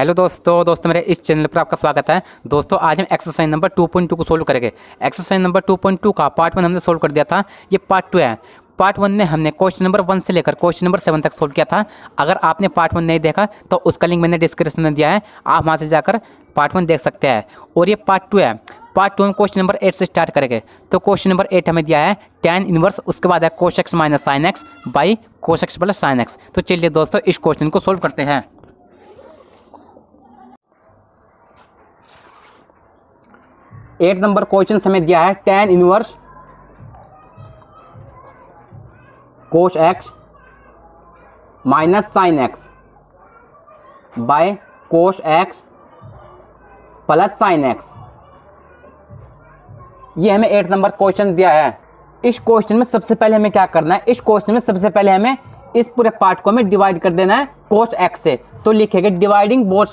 Hello दोस्तों मेरे इस चैनल पर आपका स्वागत है। दोस्तों आज हम एक्सरसाइज नंबर 2.2 को सोल्व करेंगे। एक्सरसाइज नंबर 2.2 का पार्ट 1 हमने सोल्व कर दिया था, ये पार्ट 2 है। पार्ट 1 में हमने क्वेश्चन नंबर 1 से लेकर क्वेश्चन नंबर 7 तक सोल्व किया था। अगर आपने पार्ट 1 नहीं देखा तो उसका लिंक मैंने डिस्क्रिप्शन में दिया है, आप वहाँ से जाकर पार्ट 1 देख सकते हैं। और ये पार्ट 2 है। पार्ट 2 में क्वेश्चन नंबर 8 से स्टार्ट करेंगे। तो क्वेश्चन नंबर 8 हमें दिया है tan इनवर्स, उसके बाद है cos x minus sine x by cos x plus sine x. तो चलिए दोस्तों इस क्वेश्चन को सोल्व करते हैं। 8 नंबर क्वेश्चन हमें दिया है tan inverse cos x minus sine x by cos x plus sine x. ये हमें 8 नंबर क्वेश्चन दिया है। इस क्वेश्चन में सबसे पहले हमें क्या करना है, इस क्वेश्चन में सबसे पहले हमें इस पूरे पार्ट को हमें डिवाइड कर देना है cos x से। तो लिखेंगे डिवाइडिंग बोथ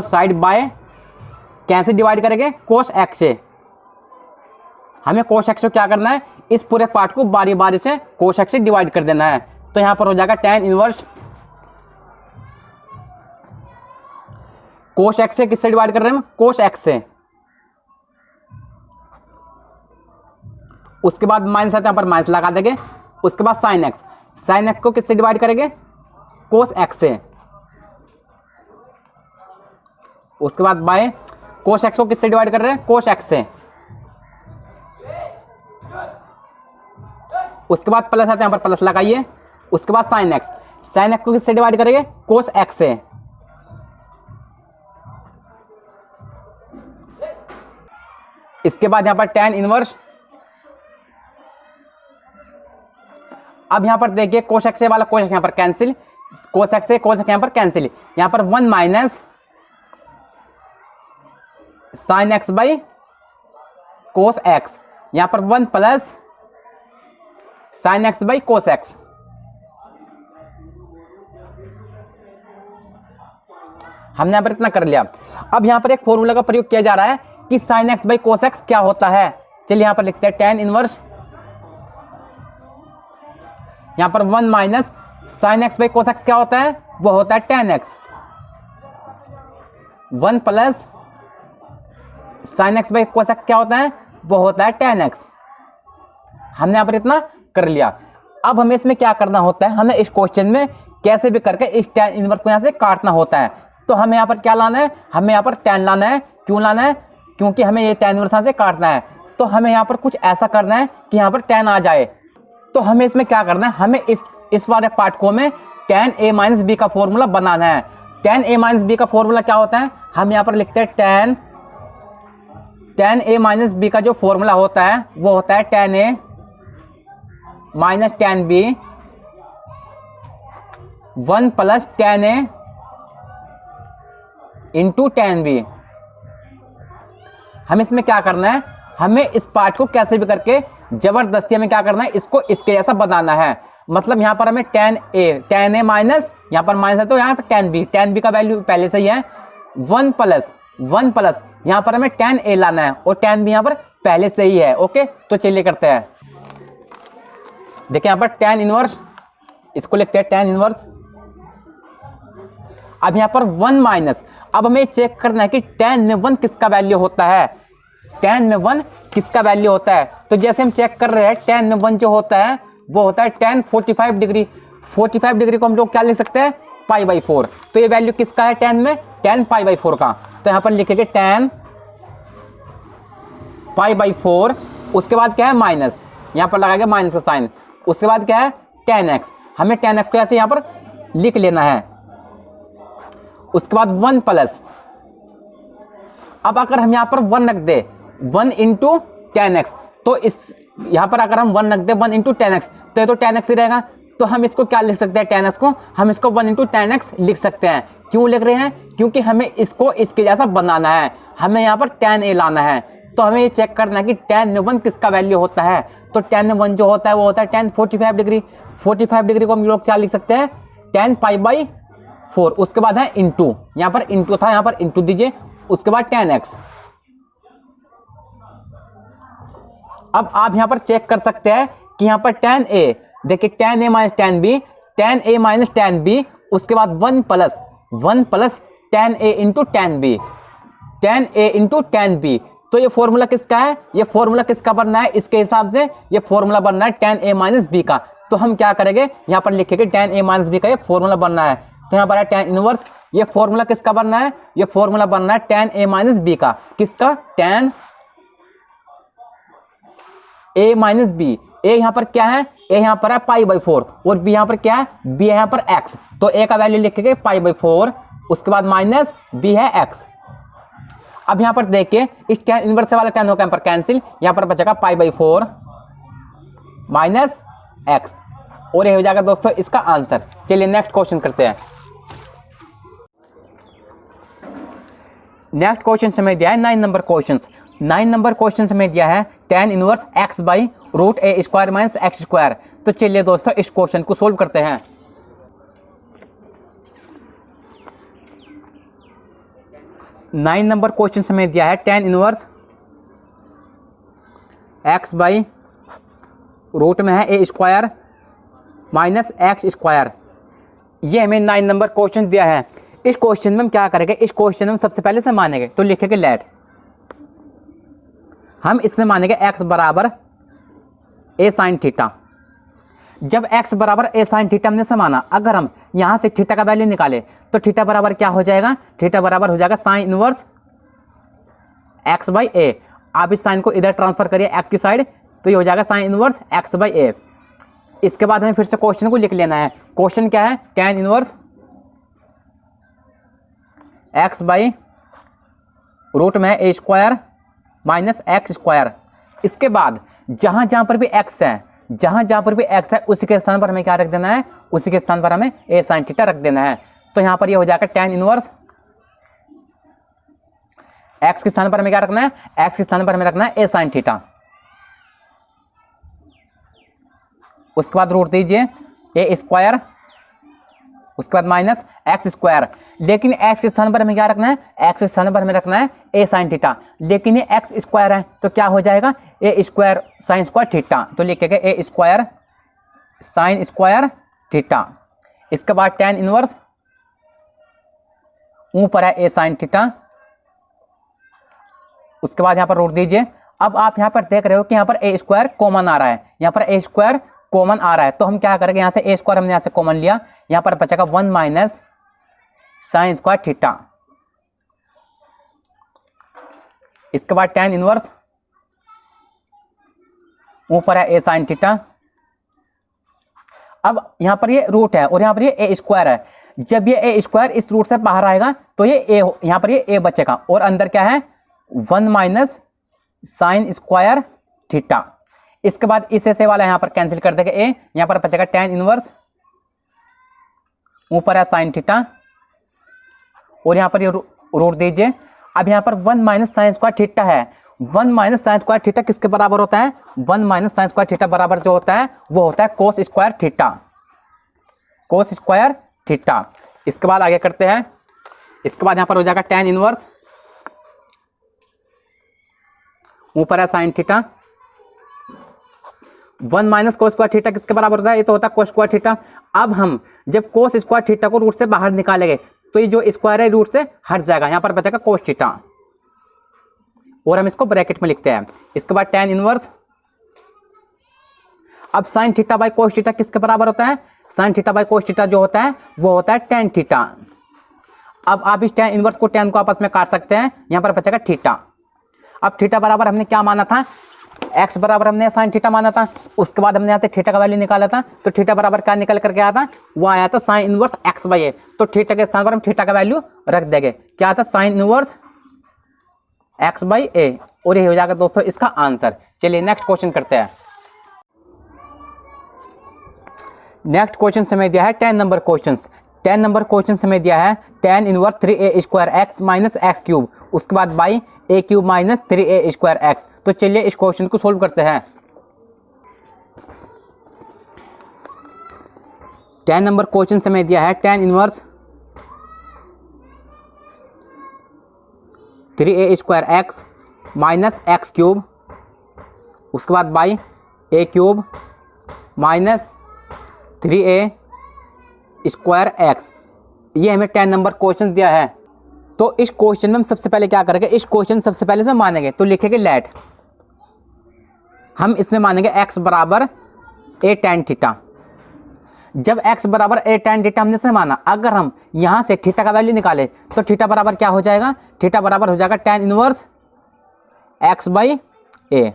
साइड बाय, कैसे डिवाइड करेंगे, cos x से। हमें cos x से क्या करना है, इस पूरे पार्ट को बारी बारी से cos x से डिवाइड कर देना है। तो यहां पर हो जाएगा tan इनवर्स cos x से, किससे डिवाइड कर रहे हैं हम, cos x से। उसके बाद माइनस है तो यहां पर माइनस लगा देंगे। उसके बाद साइन एक्स को किससे डिवाइड करेंगे, cos x से। उसके बाद बाय cos x को किससे डिवाइड कर रहे हैं, cos x से। उसके बाद प्लस आते हैं, यहां पर प्लस लगाइए। उसके बाद साइन एक्स को किससे डिवाइड करेंगे, cos x से। इसके बाद यहां पर tan इनवर्स, अब यहां पर देखिए cos x वाला cos x यहां पर कैंसिल, cos x से cos x यहां पर कैंसिल। यहां पर 1 minus sine x by cos x, यहां पर 1 plus sine x by cos x। हमने यहां पर इतना कर लिया। अब यहां पर एक फॉर्मूला का प्रयोग किया जा रहा है कि sine x by cos x क्या होता है। चलिए यहां पर लिखते हैं tan इनवर्स, यहां पर 1 minus sine x by cos x क्या होता है, वो होता है tan x। 1 plus sine x by cos x क्या होता है, वो होता है tan x। हमने यहां पर इतना कर लिया। अब हमें इसमें क्या करना होता है, हमें इस क्वेश्चन में कैसे भी करके इस tan इनवर्स को यहां से काटना होता है। तो हमें यहां पर क्या लाना है, हमें यहां पर tan लाना है। क्यों लाना है, क्योंकि हमें ये tan इनवर्स यहां से काटना है। तो हमें यहां पर कुछ ऐसा करना है कि यहां पर tan आ जाए। तो हमें इसमें क्या करना है, हमें इस वाले पार्ट को में tan a माइनस बी का फॉर्मूला बनाना है। tan a माइनस बी का फॉर्मूला क्या होता है, हम यहां पर लिखते हैं tan a माइनस बी का जो फॉर्मूला होता है वो होता है tan a minus tan b 1 plus tan a into tan b। हम इसमें क्या करना है, हमें इस पार्ट को कैसे भी करके जबरदस्ती हमें क्या करना है, इसको इसके जैसा बनाना है। मतलब यहां पर हमें tan a माइनस, यहां पर माइनस है तो यहां पर tan b का वैल्यू पहले से ही है 1 प्लस यहां पर हमें tan a लाना है और tan b यहां पर पहले से ही है। ओके, तो चलिए करते हैं। देखिए यहां पर tan इनवर्स, इसको लिखते हैं tan इनवर्स। अब यहां पर 1 माइनस, अब हमें चेक करना है कि tan में 1 किसका वैल्यू होता है, tan में 1 किसका वैल्यू होता है। तो जैसे हम चेक कर रहे हैं, tan में 1 जो होता है वो होता है tan 45 डिग्री। 45 डिग्री को हम लोग क्या लिख सकते हैं, π/4। तो ये वैल्यू किसका है tan में, tan π/4 का। तो यहां पर लिखेंगे tan π/4। उसके बाद क्या है, माइनस, यहां पर लगाएंगे माइनस का साइन। उसके बाद क्या है, tan x, हमें tan x को ऐसे यहां पर लिख लेना है। उसके बाद 1 प्लस, अब अगर हम यहां पर 1 रख दे 1 इंटू tan x, तो इस यहां पर अगर हम 1 रख दे 1 इंटू tan x, तो ये तो tan x ही रहेगा। तो हम इसको क्या लिख सकते हैं, tan x को हम इसको 1 इंटू tan x लिख सकते हैं। क्यों लिख रहे हैं, क्योंकि हमें इसको इसके जैसा बनाना है, हमें यहाँ पर tan a लाना है। तो हमें ये चेक करना है कि tan में 1 किसका वैल्यू होता है। तो tan में 1 जो होता है वो होता है tan 45 डिग्री। 45 डिग्री को हम लोग क्या लिख सकते हैं, tan π/4। उसके बाद है इंटू, यहाँ पर इंटू था, यहाँ पर इंटू दीजिए। उसके बाद tan x। अब आप यहाँ पर चेक कर सकते हैं कि यहाँ पर tan a, देखिए tan a minus tan b, tan a minus tan b, उसके बाद 1 plus tan a into tan b, tan a into tan b। तो ये फॉर्मूला किसका है, ये फॉर्मूला किसका बनना है, इसके हिसाब से ये फॉर्मूला बनना है tan a माइनस b का। तो हम क्या करेंगे, यहाँ पर लिखेंगे tan a माइनस b का ये फॉर्मूला बनना है। तो यहाँ पर है tan इनवर्स, ये फॉर्मूला किसका बनना है, ये फॉर्मूला बनना है tan a माइनस b का। किसका, tan a minus b। a यहाँ पर क्या है, a यहाँ पर है π/4 और b यहाँ पर क्या है, b है यहाँ पर x। तो a का वैल्यू लिखेंगे π/4, उसके बाद माइनस b है x। अब यहाँ पर देखिए इस tan इनवर्स वाला tan होगा यहाँ पर कैंसिल, यहाँ पर बचेगा π/4 माइनस x और ये हो जाएगा दोस्तों इसका आंसर। चलिए नेक्स्ट क्वेश्चन करते हैं। नेक्स्ट क्वेश्चन समय दिया है 9 नंबर क्वेश्चन। 9 नंबर क्वेश्चन में दिया है tan inverse x by root A square minus x square. तो चलिए दोस्तों इस क्वेश्चन को सोल्व करते हैं। नाइन नंबर क्वेश्चन में दिया है tan inverse x by root में है A square minus x square. ये हमें 9 नंबर क्वेश्चन दिया है। इस क्वेश्चन में हम क्या करेंगे, इस क्वेश्चन में सबसे पहले से मानेंगे तो लिखेंगे लेट, हम इसमें मानेंगे x बराबर ए साइन थीटा। जब x बराबर ए साइन थीटा हमने से माना, अगर हम यहाँ से थीटा का वैल्यू निकाले तो थीटा बराबर क्या हो जाएगा, थीटा बराबर हो जाएगा साइन इनवर्स x बाई ए। आप इस साइन को इधर ट्रांसफर करिए x की साइड, तो ये हो जाएगा साइन इनवर्स x बाई ए। इसके बाद हमें फिर से क्वेश्चन को लिख लेना है। क्वेश्चन क्या है, tan inverse x by root में A square minus x square. इसके बाद जहां जहां पर भी x है, जहां पर भी x है उसी के स्थान पर हमें क्या रख देना है, उसी के स्थान पर हमें ए साइन थीटा रख देना है। तो यहां पर ये हो जाएगा tan इनवर्स x के स्थान पर हमें क्या रखना है, x के स्थान पर हमें रखना है ए साइन थीटा। उसके बाद रूट दीजिए ए स्क्वायर, उसके बाद माइनस एक्स स्क्वायर। लेकिन एक्स के स्थान पर हमें क्या रखना है, एक्स के स्थान पर हमें रखना है ए साइन थीटा। लेकिन ये एक्स स्क्वायर है तो क्या हो जाएगा, ए स्क्वायर साइन स्क्वायर थीटा। तो लिखेंगे ए स्क्वायर साइन स्क्वायर थीटा। इसके बाद tan इनवर्स ऊपर है ए साइन थीटा, उसके बाद यहाँ पर रूट दीजिए। अब आप यहाँ पर देख रहे हो कि यहाँ पर ए स्क्वायर कॉमन आ रहा है, यहाँ पर ए स्क्वायर कॉमन आ रहा है। तो हम क्या करेंगे, यहाँ से ए स्क्वायर हमने यहाँ से कॉमन लिया, यहाँ पर बचेगा 1 माइनस साइन स्क्वायर थीटा। इसके बाद tan इनवर्स ऊपर है ए साइन थीटा। अब यहाँ पर ये रूट है और यहाँ पर ये ए स्क्वायर है। जब ये ए स्क्वायर इस रूट से बाहर आएगा तो ये ए, यहाँ पर ये ए बचेगा और अंदर क्या है 1 माइनस साइन स्क्वायर थीटा। इसके बाद इस से वाला यहाँ पर कैंसिल कर देंगे ए, यहाँ पर बचेगा tan इनवर्स ऊपर है साइन थीटा और यहाँ पर ये रूट दीजिए। अब यहाँ पर 1 माइनस साइन स्क्वायर थीटा है। 1 माइनस साइन स्क्वायर थीटा किसके बराबर होता है, 1 माइनस साइन स्क्वायर थीटा बराबर जो होता है वो होता है cos square theta, cos square theta. इसके बाद आगे करते हैं। इसके बाद यहाँ पर हो जाएगा tan इनवर्स ऊपर है sine theta. 1 minus cos square theta किसके बराबर होता है, ये तो होता है कोस स्क्वायर थीटा। अब हम जब कोस स्क्वायर थीटा को रूट से बाहर निकालेंगे तो ये जो स्क्वायर है रूट से हट जाएगा, यहाँ पर बचेगा कोस थीटा और हम इसको ब्रैकेट में लिखते हैं। इसके बाद tan इनवर्स, अब sine theta by cos theta किसके बराबर होता है, sine theta by cos theta जो होता है वो होता है tan थीटा। अब आप इस tan इनवर्स को tan को आपस में काट सकते हैं, यहाँ पर बचेगा थीटा। अब थीटा बराबर हमने क्या माना था, x बराबर हमने साइन थीटा माना था। उसके बाद हमने यहाँ से थीटा का वैल्यू निकाला था, तो थीटा बराबर क्या निकल करके आया था, वो आया था साइन इनवर्स x बाई ए। तो थीटा के स्थान पर हम थीटा का वैल्यू रख देंगे, क्या आता साइन इनवर्स x बाई ए और ये हो जाएगा दोस्तों इसका आंसर। चलिए नेक्स्ट क्वेश्चन करते हैं। नेक्स्ट क्वेश्चन समय दिया है 10 नंबर क्वेश्चन। 10 नंबर क्वेश्चन समय दिया है tan inverse 3a square x minus x cube, उसके बाद by A cube minus 3a square x. तो चलिए इस क्वेश्चन को सोल्व करते हैं। 10 नंबर क्वेश्चन समय दिया है tan inverse 3a square x minus x cube, उसके बाद by A cube minus 3a square x. ये हमें 10 नंबर क्वेश्चन दिया है। तो इस क्वेश्चन में हम सबसे पहले क्या करेंगे, इस क्वेश्चन सबसे पहले से मानेंगे, तो लिखेंगे लेट, हम इसमें मानेंगे x बराबर a tan थीटा। जब x बराबर a tan थीटा हमने से माना, अगर हम यहाँ से थीटा का वैल्यू निकाले तो थीटा बराबर क्या हो जाएगा, थीटा बराबर हो जाएगा tan inverse x by a।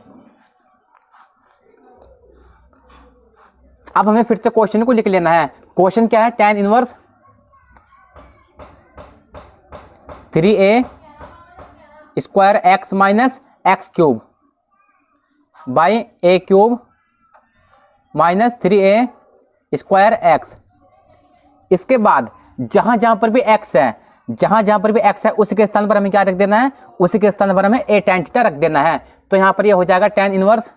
अब हमें फिर से क्वेश्चन को लिख लेना है। क्वेश्चन क्या है, tan inverse 3a square x minus x cube by A cube minus 3a square x. इसके बाद जहां जहां पर भी x है, जहां जहां पर भी x है उसी के स्थान पर हमें क्या रख देना है, उसी के स्थान पर हमें a tan थीटा रख देना है। तो यहां पर ये हो जाएगा tan inverse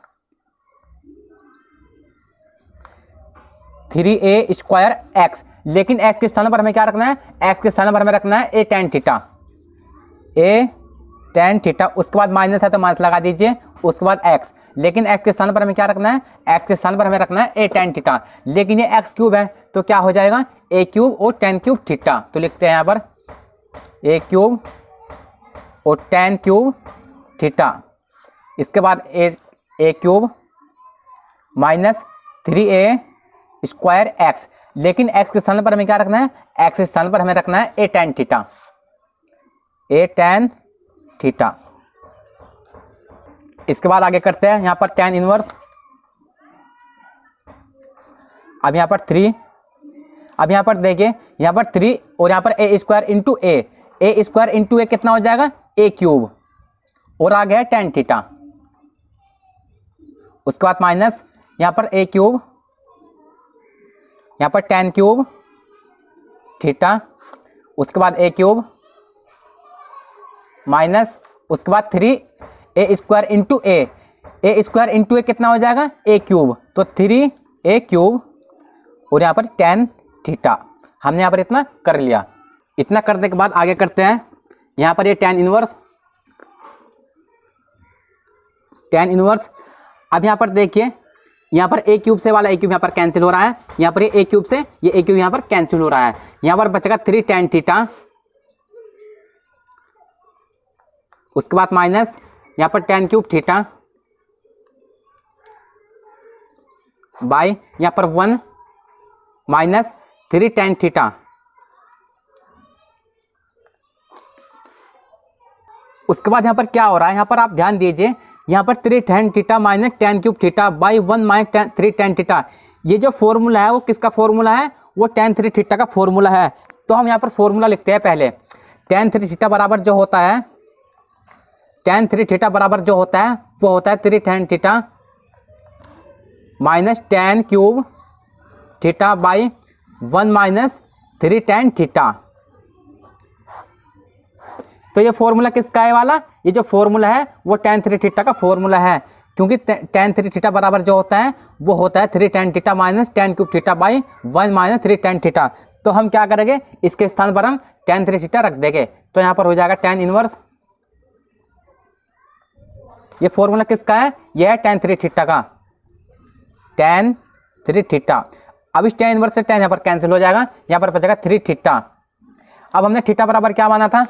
3a square x. लेकिन x के स्थान पर हमें क्या रखना है, x के स्थान पर हमें रखना है a tan theta, a tan theta. उसके बाद माइनस है तो माइनस लगा दीजिए, उसके बाद x। लेकिन x के स्थान पर हमें क्या रखना है, x के स्थान पर हमें रखना है a tan थीटा। लेकिन ये x क्यूब है तो क्या हो जाएगा, a क्यूब और tan क्यूब थीटा। तो लिखते हैं यहाँ पर a क्यूब और tan क्यूब थीटा। इसके बाद a cube minus 3a square x. लेकिन x के स्थान पर हमें क्या रखना है, x के स्थान पर हमें रखना है a tan theta, a tan theta. इसके बाद आगे करते हैं यहाँ पर tan इनवर्स, अब यहाँ पर 3, अब यहाँ पर देखिए यहाँ पर 3 और यहाँ पर a square into a square into a कितना हो जाएगा, a क्यूब और आ गया tan थीटा। उसके बाद माइनस यहाँ पर a क्यूब, यहाँ पर tan क्यूब थीटा। उसके बाद a क्यूब माइनस, उसके बाद 3a square into a square into a कितना हो जाएगा, a क्यूब। तो 3a क्यूब और यहाँ पर tan थीटा। हमने यहाँ पर इतना कर लिया। इतना करने के बाद आगे करते हैं यहाँ पर ये tan इनवर्स, tan इनवर्स। अब यहाँ पर देखिए यहाँ पर a क्यूब से वाला a क्यूब यहाँ पर कैंसिल हो रहा है, यहाँ पर ये a क्यूब से ये a क्यूब यहाँ पर कैंसिल हो रहा है। यहाँ पर बचेगा 3 tan थीटा। उसके बाद माइनस यहाँ पर tan क्यूब थीटा बाय यहाँ पर 1 माइनस 3 tan थीटा। उसके बाद यहाँ पर क्या हो रहा है, यहाँ पर आप ध्यान दीजिए, यहाँ पर 3 tan theta minus tan cube theta by 1 minus 3 tan theta. ये जो फॉर्मूला है वो किसका फॉर्मूला है, वो tan 3 थीटा का फॉर्मूला है। तो हम यहाँ पर फॉर्मूला लिखते हैं पहले। tan 3 थीटा बराबर जो होता है, tan 3 थीटा बराबर जो होता है वो होता है 3 tan theta minus tan cube theta by 1 minus 3 tan theta. तो ये फॉर्मूला किसका है वाला, ये जो फॉर्मूला है वो tan 3 थीटा का फॉर्मूला है, क्योंकि tan 3 थीटा बराबर जो होता है वो होता है 3 tan theta minus tan cube theta by 1 minus 3 tan theta. तो हम क्या करेंगे, इसके स्थान पर हम tan 3 थीटा रख देंगे। तो यहाँ पर हो जाएगा tan इनवर्स, ये फॉर्मूला किसका है, यह है tan 3 थीटा का, tan 3 थीटा। अब इस tan इनवर्स से tan यहाँ पर कैंसिल हो जाएगा, यहाँ पर बचेगा 3 थीटा। अब हमने थीटा बराबर क्या माना था,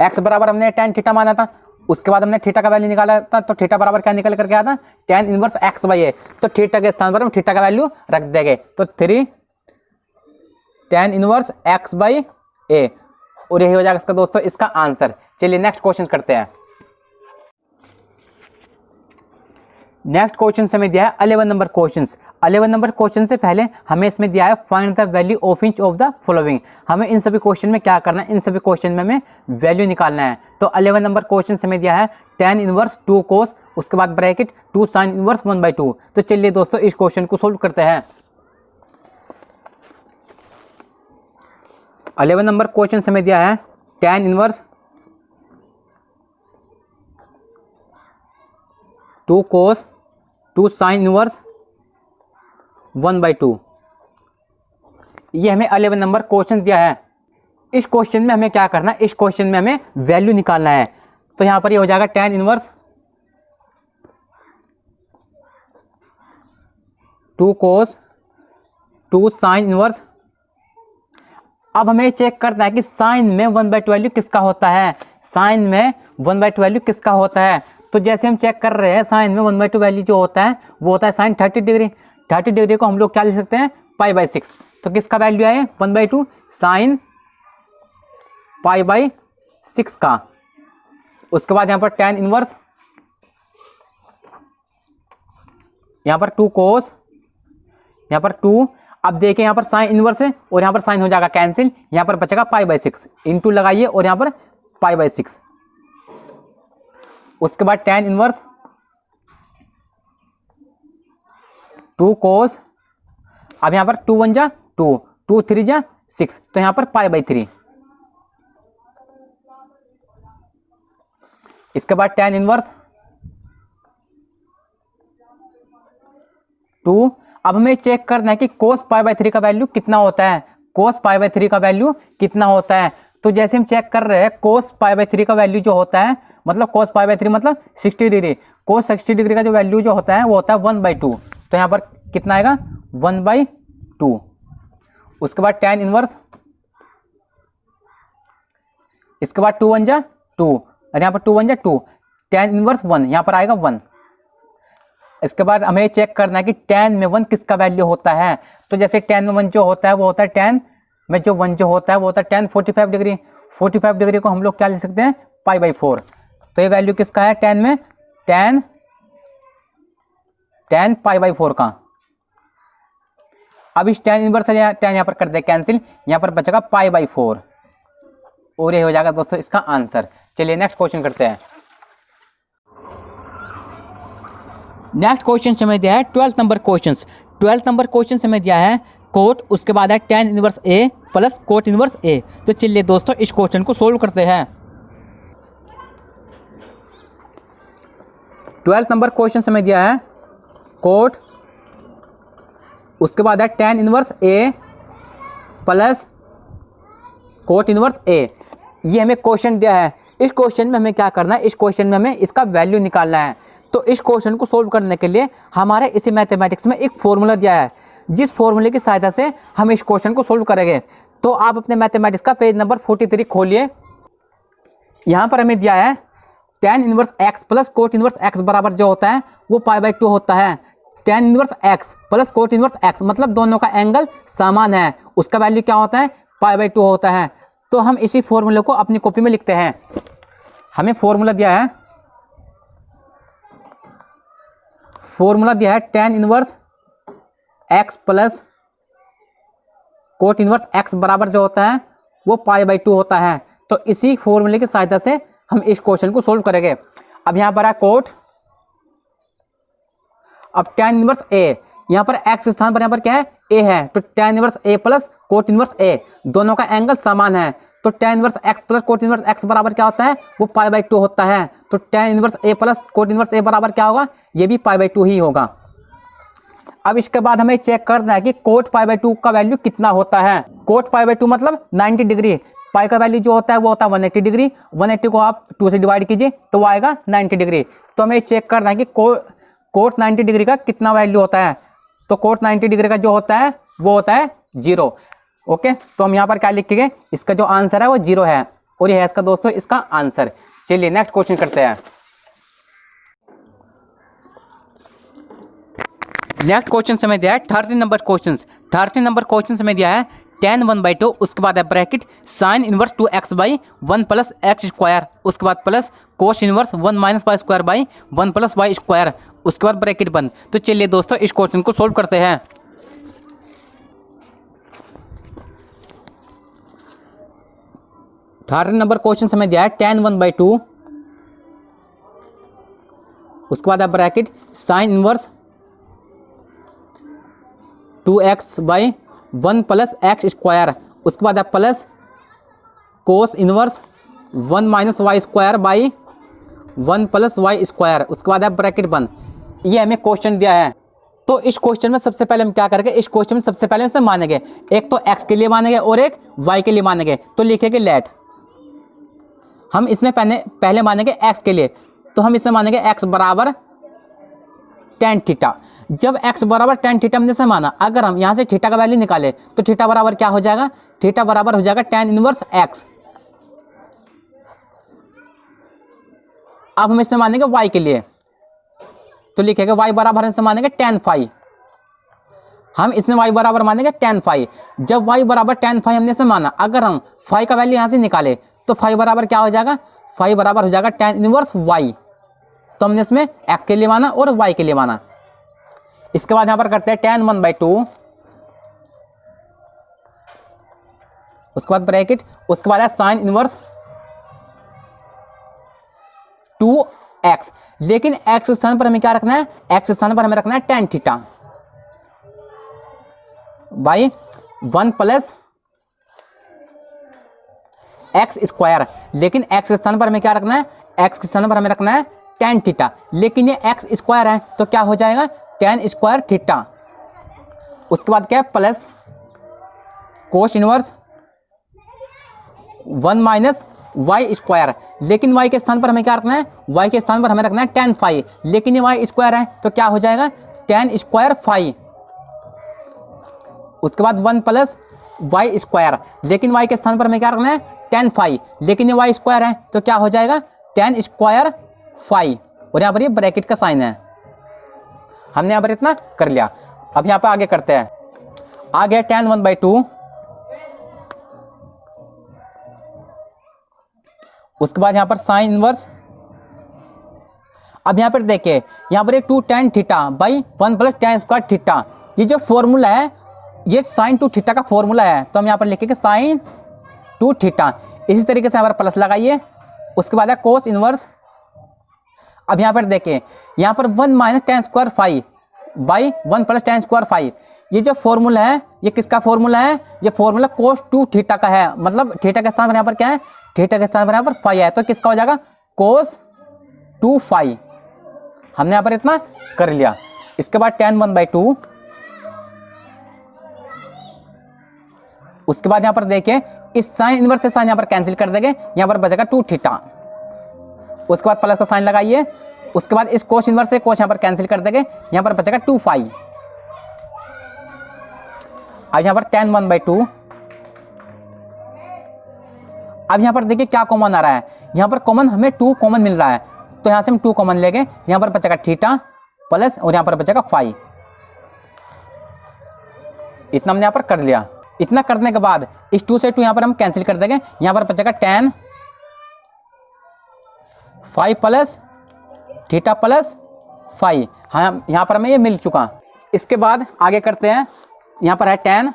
x बराबर हमने tan थीटा माना था। उसके बाद हमने थीटा का वैल्यू निकाला था, तो थीटा बराबर क्या निकल करके आया था, tan inverse x by a। तो थीटा के स्थान पर हम थीटा का वैल्यू रख देंगे, तो 3 tan inverse x by a, और यही हो जाएगा इसका दोस्तों इसका आंसर। चलिए नेक्स्ट क्वेश्चन करते हैं। नेक्स्ट क्वेश्चन से हमें दिया है 11 नंबर क्वेश्चन। 11 नंबर क्वेश्चन से पहले हमें इसमें दिया है find the value of each of the following. हमें इन सभी क्वेश्चन में क्या करना है, इन सभी क्वेश्चन में हमें वैल्यू निकालना है। तो 11 नंबर क्वेश्चन से हमें दिया है tan इनवर्स 2 cos, उसके बाद ब्रैकेट 2 sin इनवर्स 1/2। तो चलिए दोस्तों इस क्वेश्चन को सोल्व करते हैं। 11 नंबर क्वेश्चन से हमें दिया है tan inverse 2 cos 2 sin inverse 1/2। ये हमें 11 नंबर क्वेश्चन दिया है। इस क्वेश्चन में हमें क्या करना है, इस क्वेश्चन में हमें वैल्यू निकालना है। तो यहाँ पर ये हो जाएगा tan inverse 2 cos 2 sine inverse. अब हमें चेक करना है कि साइन में 1/2 वैल्यू किसका होता है, साइन में 1/2 वैल्यू किसका होता है। तो जैसे हम चेक कर रहे हैं साइन में 1/2 वैल्यू जो होता है वो होता है साइन 30 डिग्री। 30 डिग्री को हम लोग क्या लिख सकते हैं, π/6। तो किसका वैल्यू आए 1/2 साइन π/6 का। उसके बाद यहाँ पर tan इनवर्स, यहाँ पर 2 कोस, यहाँ पर 2। अब देखिए यहाँ पर साइन इनवर्स है और यहाँ पर साइन हो जाएगा कैंसिल, यहाँ पर बचेगा π/6, इंटू लगाइए और यहाँ पर π/6। उसके बाद tan इनवर्स 2 कोस, अब यहाँ पर 2 1 जा 2, 2 3 जा 6, तो यहाँ पर π/3। इसके बाद tan इनवर्स 2। अब हमें चेक करना है कि cos π/3 का वैल्यू कितना होता है, cos π/3 का वैल्यू कितना होता है। तो जैसे हम चेक कर रहे हैं cos π/3 का वैल्यू जो होता है, मतलब cos π/3 मतलब 60 डिग्री, cos 60 डिग्री का जो वैल्यू जो होता है वो होता है 1/2। तो यहाँ पर कितना आएगा 1/2। उसके बाद tan इनवर्स, इसके बाद 2 1 जा 2 और यहाँ पर 2 1 जा 2, tan इनवर्स 1, यहाँ पर आएगा 1। इसके बाद हमें चेक करना है कि tan में 1 किसका वैल्यू होता है। तो जैसे tan में 1 जो होता है वो होता है tan में जो 1 जो होता है वो होता है tan 45 डिग्री। 45 डिग्री को हम लोग क्या लिख सकते हैं π/4। तो ये वैल्यू किसका है tan में, tan π/4 का। अब इस tan इनवर्स tan यहाँ पर कर दे कैंसिल, यहाँ पर बचेगा π/4 और ये हो जाएगा दोस्तों इसका आंसर। चलिए नेक्स्ट क्वेश्चन करते हैं। नेक्स्ट क्वेश्चन हमें दिया है 12 नंबर क्वेश्चन। 12 नंबर क्वेश्चन हमें दिया है कोट, उसके बाद है tan इनवर्स ए प्लस कोट इनवर्स ए। तो चलिए दोस्तों इस क्वेश्चन को सोल्व करते हैं। 12 नंबर क्वेश्चन हमें दिया है कोट, उसके बाद है tan इनवर्स ए प्लस कोट इनवर्स ए। ये हमें क्वेश्चन दिया है। इस क्वेश्चन में हमें क्या करना है, इस क्वेश्चन में हमें इसका वैल्यू निकालना है। तो इस क्वेश्चन को सोल्व करने के लिए हमारे इसी मैथमेटिक्स में एक फॉर्मूला दिया है, जिस फॉर्मूले की सहायता से हम इस क्वेश्चन को सोल्व करेंगे। तो आप अपने मैथमेटिक्स का पेज नंबर 43 खोलिए। यहाँ पर हमें दिया है tan inverse x plus cot inverse x बराबर जो होता है वो π/2 होता है। tan inverse x plus cot inverse x मतलब दोनों का एंगल समान है, उसका वैल्यू क्या होता है π/2 होता है। तो हम इसी फॉर्मूले को अपनी कॉपी में लिखते हैं। हमें फॉर्मूला दिया है, फॉर्मूला दिया है tan inverse x plus cot inverse x बराबर जो होता है वो π/2 होता है। तो इसी फॉर्मूले की सहायता से हम इस क्वेश्चन को सोल्व करेंगे। अब यहाँ पर है कोट, अब tan इनवर्स a, यहाँ पर x स्थान पर यहाँ पर क्या है a है, तो tan inverse a plus cot inverse a, दोनों का एंगल समान है। तो tan inverse x plus cot inverse x बराबर क्या होता है वो π/2 होता है। तो tan inverse a plus cot inverse a बराबर क्या होगा, ये भी π/2 ही होगा। अब इसके बाद हमें चेक करना है कि कोट π/2 का वैल्यू कितना होता है। कोट π/2 मतलब 90 डिग्री, पाई का वैल्यू जो होता है वो होता है 180 डिग्री। 180 को आप 2 से डिवाइड कीजिए तो वो आएगा 90 डिग्री। तो हमें चेक करना है कि कोट 90 डिग्री का कितना वैल्यू होता है। तो कोट 90 डिग्री का जो होता है वो होता है 0। ओके, तो हम यहाँ पर क्या लिखेंगे, इसका जो आंसर है वो 0 है और ये है इसका दोस्तों इसका आंसर। चलिए नेक्स्ट क्वेश्चन करते हैं। नेक्स्ट क्वेश्चन हमें दिया है 13 नंबर क्वेश्चन। 13 नंबर क्वेश्चन हमें दिया है tan 1/2, उसके बाद है bracket sine inverse 2x/1 plus x square, उसके बाद plus cos inverse 1 minus y square by 1 plus y square, उसके बाद ब्रैकेट बंद। तो चलिए दोस्तों इस क्वेश्चन को सोल्व करते हैं। थर्ड नंबर क्वेश्चन हमें दिया है tan 1/2, उसके बाद है bracket sine inverse 2x/1 plus x square, उसके बाद है plus cos inverse 1 minus y square by 1 plus y square, उसके बाद है ब्रैकेट बंद। ये हमें क्वेश्चन दिया है। तो इस क्वेश्चन में सबसे पहले हम क्या करेंगे, इस क्वेश्चन में सबसे पहले इसे मानेंगे, एक तो x के लिए मानेंगे और एक y के लिए मानेंगे। तो लिखेंगे लेट, हम इसमें पहले मानेंगे x के लिए, तो हम इसमें मानेंगे x बराबर टेन थीटा। जब x बराबर टेन थीटा हमने से माना, अगर हम यहाँ से थीटा का वैल्यू निकाले तो थीटा बराबर क्या हो जाएगा, थीटा बराबर हो जाएगा टेन इनवर्स x। अब हम इसमें मानेंगे y के लिए, तो लिखेगा y बराबर हम इसमें मानेंगे टेन फाई। हम इसमें y बराबर मानेंगे टेन फाई। जब y बराबर टेन फाई हमने से माना, अगर हम फाई का वैल्यू यहाँ से निकाले तो फाई बराबर क्या हो जाएगा, फाई बराबर हो जाएगा टेन इनवर्स y। तो हमने इसमें x के लिए माना और y के लिए माना। इसके बाद यहाँ पर करते हैं टेन 1/2, उसके बाद ब्रैकेट, उसके बाद है साइन इनवर्स 2x। लेकिन x स्थान पर हमें क्या रखना है, x स्थान पर हमें रखना है tan theta by 1 plus x square. लेकिन x स्थान पर हमें क्या रखना है, x स्थान पर हमें रखना है टेन थीटा। लेकिन ये x स्क्वायर है तो क्या हो जाएगा, टेन स्क्वायर थीटा। उसके बाद क्या है, plus cos inverse 1 minus y square. लेकिन y के स्थान पर हमें क्या रखना है, y के स्थान पर हमें रखना है टेन फाई। लेकिन ये y स्क्वायर है तो क्या हो जाएगा, टेन स्क्वायर फाई। उसके बाद 1 प्लस वाई स्क्वायर। लेकिन y के स्थान पर हमें क्या रखना है, टेन फाई। लेकिन ये y स्क्वायर है तो क्या हो जाएगा, टेन स्क्वायर फाई। और यहाँ पर ये ब्रैकेट का साइन है। हमने यहाँ पर इतना कर लिया। अब यहाँ पर आगे करते हैं, आगे टेन 1/2, उसके बाद यहाँ पर साइन इनवर्स। अब यहाँ पर देखिए, यहाँ पर 2 tan theta by 1 plus tan square theta. ये जो फॉर्मूला है ये साइन 2 थीटा का फॉर्मूला है, तो हम यहाँ पर लिखेंगे साइन 2 थीटा। इसी तरीके से यहाँ पर प्लस लगाइए। उसके बाद है कोस इनवर्स। अब यहाँ पर देखिए, यहाँ पर 1 minus tan square phi by 1 plus tan square phi. ये जो फॉर्मूला है ये किसका फॉर्मूला है, ये फॉर्मूला कोस 2 थीटा का है। मतलब थीटा के स्थान पर यहाँ पर क्या है, थीटा के स्थान पर यहाँ पर फाई है, तो किसका हो जाएगा, कोस 2 फाई। हमने यहाँ पर इतना कर लिया। इसके बाद टेन 1/2, उसके बाद यहाँ पर देखिए इस साइन इनवर्स से साइन यहाँ पर कैंसिल कर देंगे, यहाँ पर बचेगा 2 थीटा। उसके बाद प्लस का साइन लगाइए। उसके बाद इस कोस इनवर्स से कोस यहाँ पर कैंसिल कर देंगे, यहाँ पर बचेगा 2 फाई। अब यहाँ पर टेन 1/2। अब यहाँ पर देखिए क्या कॉमन आ रहा है, यहाँ पर कॉमन हमें 2 कॉमन मिल रहा है, तो यहाँ से हम 2 कॉमन लेंगे। यहाँ पर बचेगा थीटा प्लस और यहाँ पर बचेगा फाई। इतना हमने यहाँ पर कर लिया। इतना करने के बाद इस 2 से 2 यहाँ पर हम कैंसिल कर देंगे, यहाँ पर बचेगा tan phi plus theta plus phi. हाँ, यहाँ पर हमें ये मिल चुका। इसके बाद आगे करते हैं, यहाँ पर है टेन।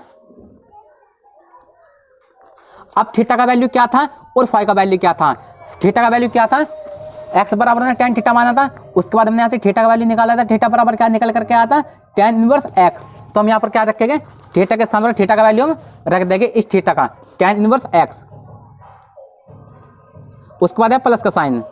अब थीटा का वैल्यू क्या था और फाई का वैल्यू क्या था। थीटा का वैल्यू क्या था, x बराबर हमने टेन थीटा माना था। उसके बाद हमने यहाँ से थीटा का वैल्यू निकाला था, थीटा बराबर क्या निकल करके आया था, टेन इनवर्स x। तो हम यहाँ पर क्या रखेंगे, थीटा के स्थान पर थीटा का वैल्यू हम रख देंगे इस थीटा का, टेन इनवर्स x। उसके बाद है प्लस का साइन।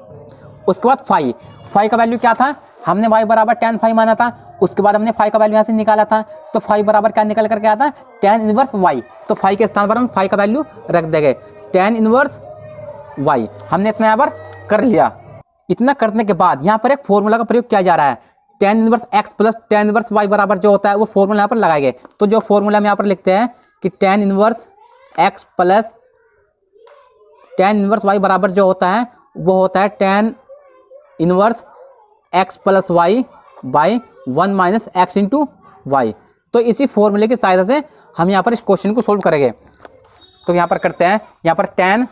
उसके बाद फाई, फाई का वैल्यू क्या था, हमने y बराबर टेन फाई माना था। उसके बाद हमने फाई का वैल्यू यहाँ से निकाला था, तो फाई बराबर क्या निकल करके आता है, टेन इनवर्स y। तो फाई के स्थान पर हम फाई का वैल्यू रख देंगे, टेन इनवर्स y। हमने इतना यहाँ पर कर लिया। इतना करने के बाद यहाँ पर एक फॉर्मूला का प्रयोग किया जा रहा है, tan inverse x plus tan inverse y बराबर जो होता है वो फॉर्मूला यहाँ पर लगाएंगे। तो जो फॉर्मूला हम यहाँ पर लिखते हैं कि tan inverse x plus tan inverse y बराबर जो होता है वो होता है tan inverse x plus y by 1 minus x into y. तो इसी फॉर्मूले की सहायता से हम यहाँ पर इस क्वेश्चन को सोल्व करेंगे। तो यहाँ पर करते हैं, यहाँ पर टेन।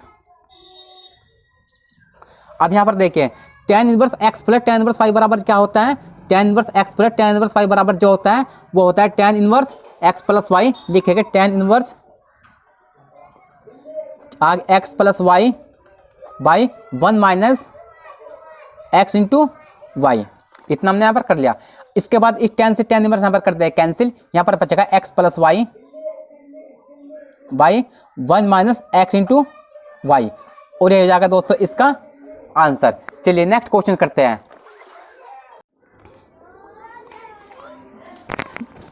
अब यहाँ पर देखिए tan inverse x plus tan inverse y बराबर क्या होता है, tan inverse x plus tan inverse y बराबर जो होता है वो होता है tan inverse x plus y. लिखेंगे tan inverse x plus y by 1 minus x into y. इतना हमने यहाँ पर कर लिया। इसके बाद इस टेन से टेन इनवर्स यहाँ पर करते हैं कैंसिल, यहाँ पर बचेगा x plus y by 1 minus x into y. और ये हो जाएगा दोस्तों इसका आंसर। चलिए नेक्स्ट क्वेश्चन करते हैं।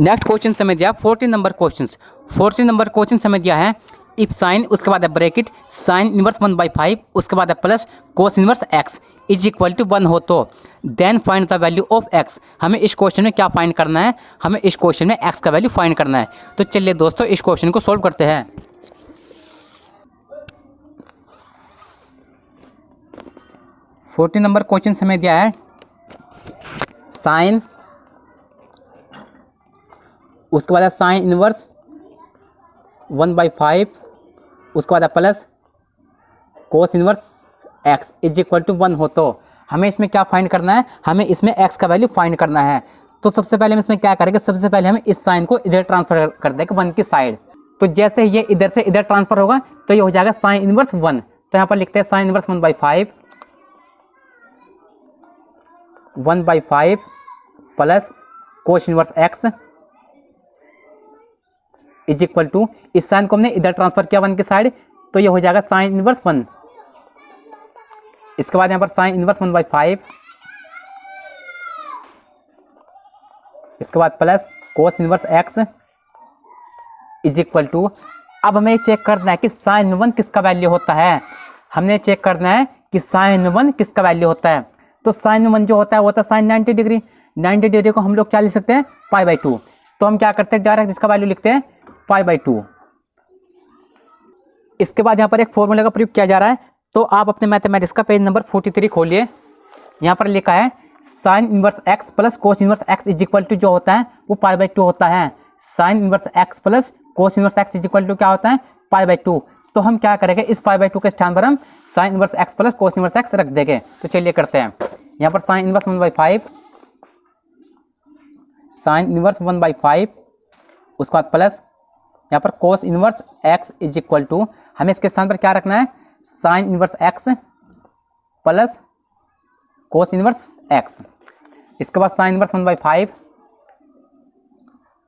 नेक्स्ट क्वेश्चन समझ दिया 14 नंबर क्वेश्चन। 14 नंबर क्वेश्चन समझ दिया है, इफ साइन, उसके बाद है ब्रैकेट साइन इनवर्स 1/5, उसके बाद है plus cos inverse x is equal to 1 हो तो then find the value of x। हमें इस क्वेश्चन में क्या फाइंड करना है, हमें इस क्वेश्चन में x का वैल्यू फाइंड करना है। तो चलिए दोस्तों इस क्वेश्चन को सोल्व करते हैं। 14 नंबर क्वेश्चन हमें दिया है साइन, उसके बाद है साइन इनवर्स 1/5, उसके बाद है plus cos inverse x is equal to 1 हो तो हमें इसमें क्या फाइंड करना है, हमें इसमें x का वैल्यू फाइंड करना है। तो सबसे पहले हम इसमें क्या करेंगे, सबसे पहले हम इस साइन को इधर ट्रांसफर कर देंगे 1 की साइड। तो जैसे ये इधर से इधर ट्रांसफर होगा तो ये हो जाएगा साइन इनवर्स 1। तो यहाँ पर लिखते हैं sine inverse 1/5 plus cos inverse x is equal to, इस साइन को हमने इधर ट्रांसफर किया 1 की साइड तो ये हो जाएगा साइन इनवर्स 1। इसके बाद यहाँ पर साइन इनवर्स 1/5, इसके बाद plus cos inverse x is equal to, अब हमें चेक करना है कि साइन 1 किसका वैल्यू होता है। हमने चेक करना है कि साइन 1 किसका वैल्यू होता है। तो साइन 1 जो होता है वो होता है साइन 90 डिग्री। 90 डिग्री को हम लोग क्या लिख सकते हैं, π/2। तो हम क्या करते हैं, डायरेक्ट इसका वैल्यू लिखते हैं π/2। इसके बाद यहाँ पर एक फॉर्मूला का प्रयोग किया जा रहा है। तो आप अपने मैथमेटिक्स का पेज नंबर 43 खोलिए। यहाँ पर लिखा है sine inverse x plus cos inverse x is equal to जो होता है वो π/2 होता है। Sine inverse x plus cos inverse x is equal to क्या होता है, π/2। तो हम क्या करेंगे, इस π/2 के स्थान पर हम sign inverse x plus cos inverse x रख देंगे। तो चलिए करते हैं। यहाँ पर साइन इनवर्स 1/5, साइन इनवर्स 1/5, उसके बाद प्लस यहाँ पर cos inverse x is equal to, हमें इसके स्थान पर क्या रखना है, sine inverse x plus cos inverse x। इसके बाद साइन इनवर्स 1/5,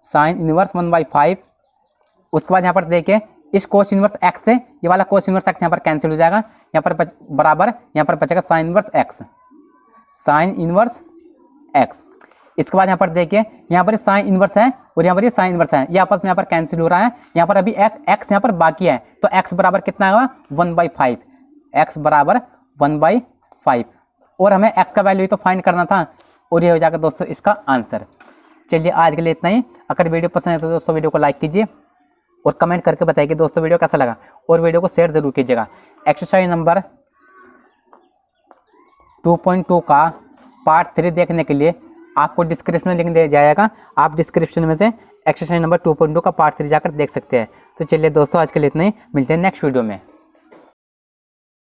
साइन इनवर्स 1/5, उसके बाद यहाँ पर देखिए इस कोस इनवर्स x से ये वाला कोस इनवर्स x यहाँ पर कैंसिल हो जाएगा। यहाँ पर बराबर यहाँ पर बचेगा sign inverse x, sign inverse x। इसके बाद यहाँ पर देखिए यहाँ पर साइन इनवर्स है और यहाँ पर ये साइन इनवर्स है, ये आपस में यहाँ पर कैंसिल हो रहा है। यहाँ पर अभी x यहाँ पर बाकी है तो x बराबर कितना होगा, 1/5, x बराबर 1/5। और हमें x का वैल्यू तो फाइंड करना था और ये हो जाएगा दोस्तों इसका आंसर। चलिए आज के लिए इतना ही। अगर वीडियो पसंद है तो दोस्तों वीडियो को लाइक कीजिए और कमेंट करके बताइए कि दोस्तों वीडियो कैसा लगा और वीडियो को शेयर ज़रूर कीजिएगा। एक्सरसाइज नंबर 2.2 का पार्ट 3 देखने के लिए आपको डिस्क्रिप्शन में लिंक दिया जाएगा। आप डिस्क्रिप्शन में से एक्सरसाइज नंबर 2.2 का पार्ट 3 जाकर देख सकते हैं। तो चलिए दोस्तों आज के लिए इतना ही, मिलते हैं नेक्स्ट वीडियो में।